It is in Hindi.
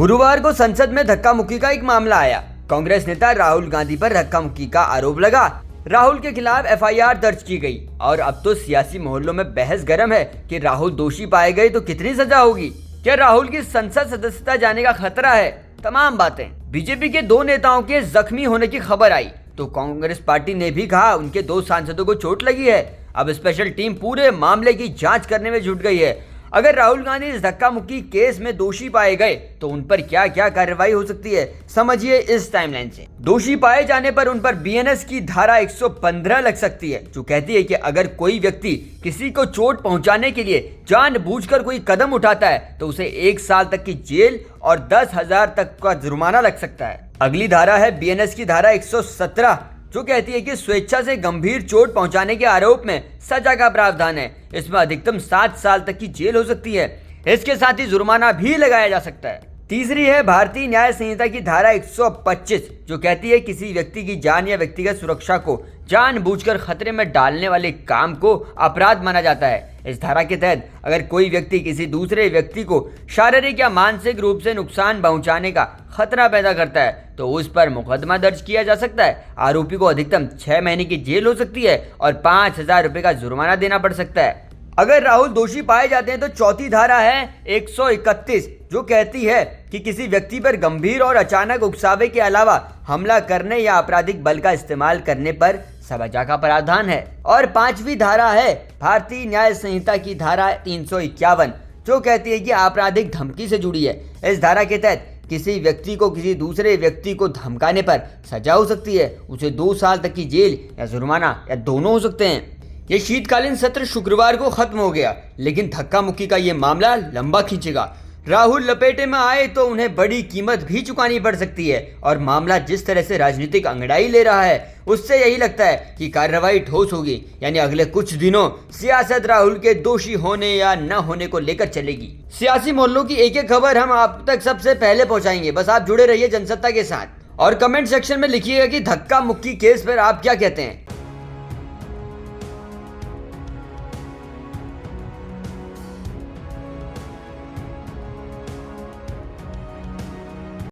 गुरुवार को संसद में धक्का मुक्की का एक मामला आया। कांग्रेस नेता राहुल गांधी पर धक्का मुक्की का आरोप लगा। राहुल के खिलाफ एफआईआर दर्ज की गई और अब तो सियासी मोहल्लों में बहस गर्म है कि राहुल दोषी पाए गए तो कितनी सजा होगी। क्या राहुल की संसद सदस्यता जाने का खतरा है? तमाम बातें। बीजेपी के दो नेताओं के जख्मी होने की खबर आई तो कांग्रेस पार्टी ने भी कहा उनके दो सांसदों को चोट लगी है। अब स्पेशल टीम पूरे मामले की जांच करने में जुट गई है। अगर राहुल गांधी इस धक्का मुक्की केस में दोषी पाए गए तो उन पर क्या क्या कार्रवाई हो सकती है, समझिए इस टाइमलाइन से। दोषी पाए जाने पर उन पर बीएनएस की धारा 115 लग सकती है, जो कहती है कि अगर कोई व्यक्ति किसी को चोट पहुंचाने के लिए जानबूझकर कोई कदम उठाता है तो उसे 1 साल तक की जेल और 10,000 तक का जुर्माना लग सकता है। अगली धारा है बीएनएस की धारा 117, जो कहती है कि स्वेच्छा से गंभीर चोट पहुंचाने के आरोप में सजा का प्रावधान है। इसमें अधिकतम 7 साल तक की जेल हो सकती है। इसके साथ ही जुर्माना भी लगाया जा सकता है। तीसरी है भारतीय न्याय संहिता की धारा 125, जो कहती है किसी व्यक्ति की जान या व्यक्तिगत सुरक्षा को जानबूझकर खतरे में डालने वाले काम को अपराध माना जाता है। इस धारा के तहत अगर कोई व्यक्ति किसी दूसरे व्यक्ति को शारीरिक या मानसिक रूप से नुकसान पहुंचाने का खतरा पैदा करता है तो उस पर मुकदमा दर्ज किया जा सकता है। आरोपी को अधिकतम 6 महीने की जेल हो सकती है और 5,000 रुपए का जुर्माना देना पड़ सकता है। अगर राहुल दोषी पाए जाते हैं तो चौथी धारा है 131, जो कहती है कि किसी व्यक्ति पर गंभीर और अचानक उकसावे के अलावा हमला करने या आपराधिक बल का इस्तेमाल करने पर सजा का प्रावधान है। और 5वीं धारा है भारतीय न्याय संहिता की धारा 351, जो कहती है कि आपराधिक धमकी से जुड़ी है। इस धारा के तहत किसी व्यक्ति को किसी दूसरे व्यक्ति को धमकाने पर सजा हो सकती है। उसे 2 साल तक की जेल या जुर्माना या दोनों हो सकते हैं। ये शीतकालीन सत्र शुक्रवार को खत्म हो गया, लेकिन धक्का मुक्की का ये मामला लंबा खींचेगा। राहुल लपेटे में आए तो उन्हें बड़ी कीमत भी चुकानी पड़ सकती है और मामला जिस तरह से राजनीतिक अंगड़ाई ले रहा है उससे यही लगता है कि कार्रवाई ठोस होगी। यानी अगले कुछ दिनों सियासत राहुल के दोषी होने या न होने को लेकर चलेगी। सियासी मोहल्लों की एक एक खबर हम आप तक सबसे पहले पहुंचाएंगे। बस आप जुड़े रहिए जनसत्ता के साथ और कमेंट सेक्शन में लिखिएगा कि धक्का मुक्की केस पर आप क्या कहते हैं।